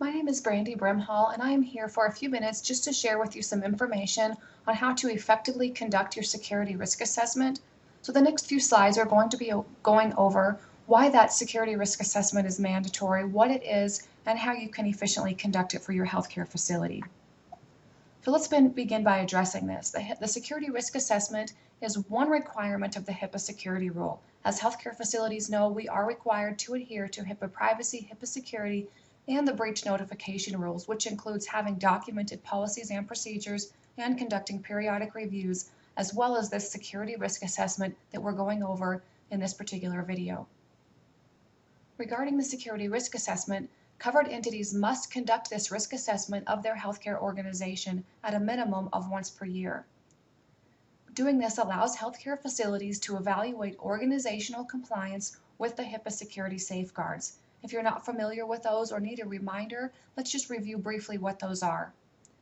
My name is Brandy Brimhall, and I am here for a few minutes just to share with you some information on how to effectively conduct your security risk assessment. So the next few slides are going to be going over why that security risk assessment is mandatory, what it is, and how you can efficiently conduct it for your healthcare facility. So let's begin by addressing this. The security risk assessment is one requirement of the HIPAA security rule. As healthcare facilities know, we are required to adhere to HIPAA privacy, HIPAA security, and the breach notification rules, which includes having documented policies and procedures and conducting periodic reviews, as well as this security risk assessment that we're going over in this particular video. Regarding the security risk assessment, covered entities must conduct this risk assessment of their healthcare organization at a minimum of once per year. Doing this allows healthcare facilities to evaluate organizational compliance with the HIPAA security safeguards. If you're not familiar with those or need a reminder, let's just review briefly what those are.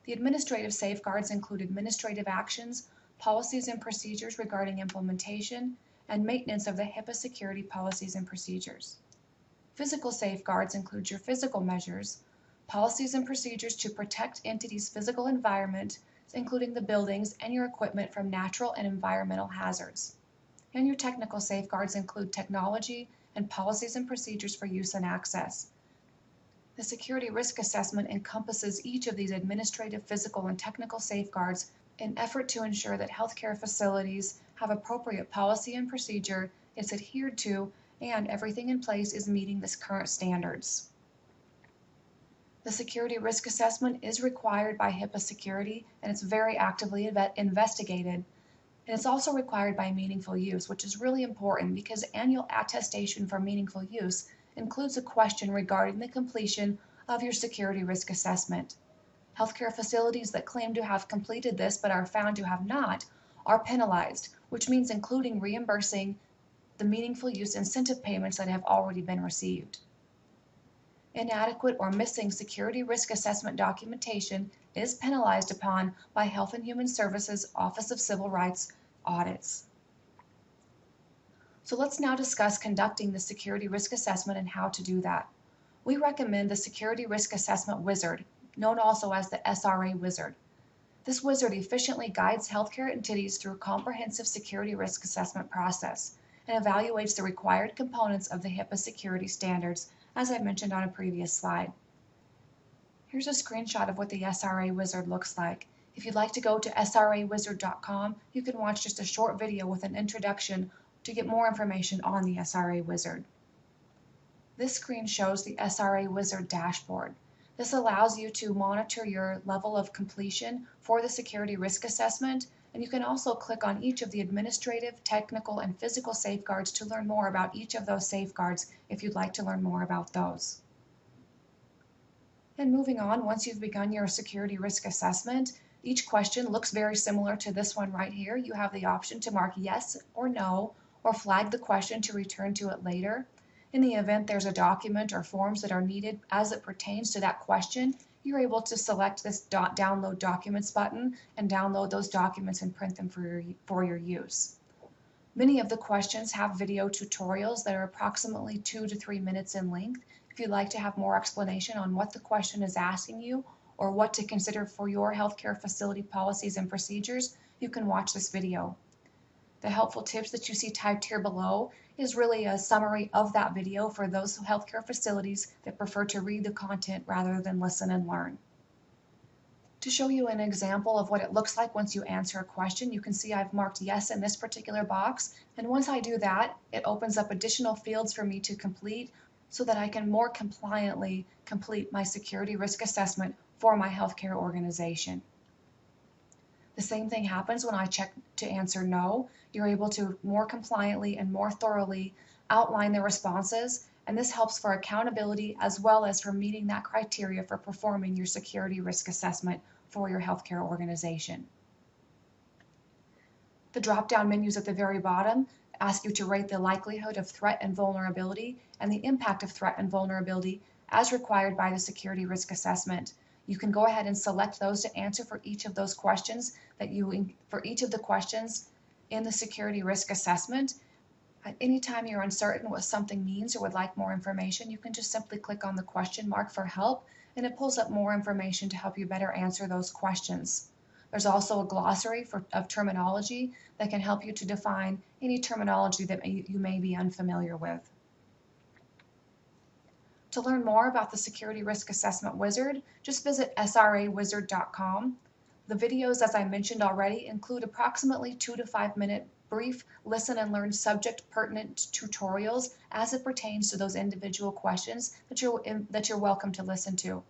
The administrative safeguards include administrative actions, policies and procedures regarding implementation, and maintenance of the HIPAA security policies and procedures. Physical safeguards include your physical measures, policies and procedures to protect entities' physical environment, including the buildings and your equipment from natural and environmental hazards. And your technical safeguards include technology and policies and procedures for use and access. The security risk assessment encompasses each of these administrative, physical, and technical safeguards in effort to ensure that healthcare facilities have appropriate policy and procedure, is adhered to, and everything in place is meeting this current standards. The security risk assessment is required by HIPAA security, and it's very actively investigated. And it's also required by meaningful use, which is really important because annual attestation for meaningful use includes a question regarding the completion of your security risk assessment. Healthcare facilities that claim to have completed this but are found to have not are penalized, which means including reimbursing the meaningful use incentive payments that have already been received. Inadequate or missing security risk assessment documentation is penalized upon by Health and Human Services Office of Civil Rights audits. So let's now discuss conducting the security risk assessment and how to do that. We recommend the Security Risk Assessment Wizard, known also as the SRA Wizard. This wizard efficiently guides healthcare entities through a comprehensive security risk assessment process and evaluates the required components of the HIPAA security standards, as I mentioned on a previous slide. Here's a screenshot of what the SRA Wizard looks like. If you'd like to go to srawizard.com, you can watch just a short video with an introduction to get more information on the SRA Wizard. This screen shows the SRA Wizard dashboard. This allows you to monitor your level of completion for the security risk assessment, and you can also click on each of the administrative, technical, and physical safeguards to learn more about each of those safeguards if you'd like to learn more about those. And moving on, once you've begun your security risk assessment, each question looks very similar to this one right here. You have the option to mark yes or no, or flag the question to return to it later. In the event there's a document or forms that are needed as it pertains to that question, you're able to select this download documents button and download those documents and print them for your use. Many of the questions have video tutorials that are approximately 2 to 3 minutes in length. If you'd like to have more explanation on what the question is asking you or what to consider for your healthcare facility policies and procedures, you can watch this video. The helpful tips that you see typed here below is really a summary of that video for those healthcare facilities that prefer to read the content rather than listen and learn. To show you an example of what it looks like once you answer a question, you can see I've marked yes in this particular box, and once I do that, it opens up additional fields for me to complete so that I can more compliantly complete my security risk assessment for my healthcare organization. The same thing happens when I check to answer no. You're able to more compliantly and more thoroughly outline the responses, and this helps for accountability as well as for meeting that criteria for performing your security risk assessment for your healthcare organization. The drop-down menus at the very bottom ask you to rate the likelihood of threat and vulnerability and the impact of threat and vulnerability as required by the security risk assessment. You can go ahead and select those to answer for each of those questions for each of the questions in the security risk assessment. At any time you're uncertain what something means or would like more information, you can just simply click on the question mark for help, and it pulls up more information to help you better answer those questions. There's also a glossary of terminology that can help you to define any terminology that you may be unfamiliar with. To learn more about the Security Risk Assessment Wizard, just visit srawizard.com. The videos, as I mentioned already, include approximately 2 to 5 minute brief listen and learn subject pertinent tutorials as it pertains to those individual questions that you're welcome to listen to.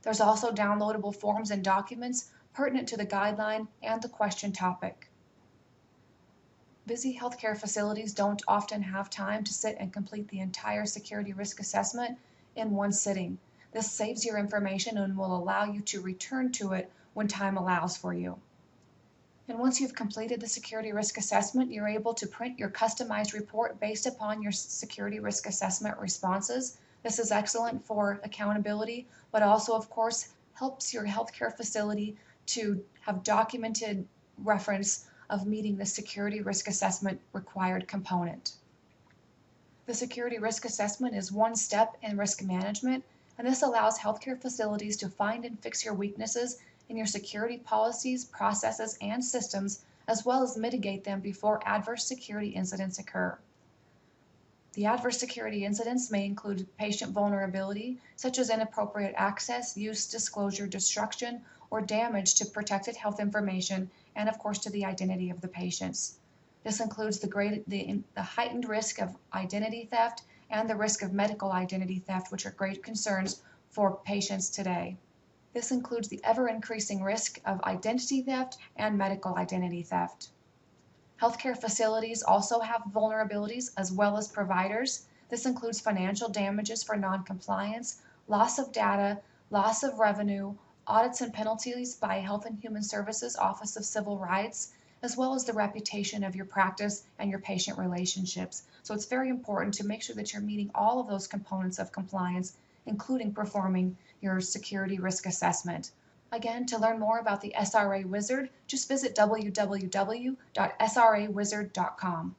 There's also downloadable forms and documents pertinent to the guideline and the question topic. Busy healthcare facilities don't often have time to sit and complete the entire security risk assessment in one sitting. This saves your information and will allow you to return to it when time allows for you. And once you've completed the security risk assessment, you're able to print your customized report based upon your security risk assessment responses. This is excellent for accountability, but also, of course, helps your healthcare facility to have documented reference of meeting the security risk assessment required component. The security risk assessment is one step in risk management, and this allows healthcare facilities to find and fix your weaknesses in your security policies, processes, and systems, as well as mitigate them before adverse security incidents occur. The adverse security incidents may include patient vulnerability, such as inappropriate access, use, disclosure, destruction, or damage to protected health information, and of course to the identity of the patients. This includes the heightened risk of identity theft and the risk of medical identity theft, which are great concerns for patients today. This includes the ever-increasing risk of identity theft and medical identity theft. Healthcare facilities also have vulnerabilities as well as providers. This includes financial damages for noncompliance, loss of data, loss of revenue, audits and penalties by Health and Human Services Office of Civil Rights, as well as the reputation of your practice and your patient relationships. So it's very important to make sure that you're meeting all of those components of compliance, including performing your security risk assessment. Again, to learn more about the SRA Wizard, just visit www.srawizard.com.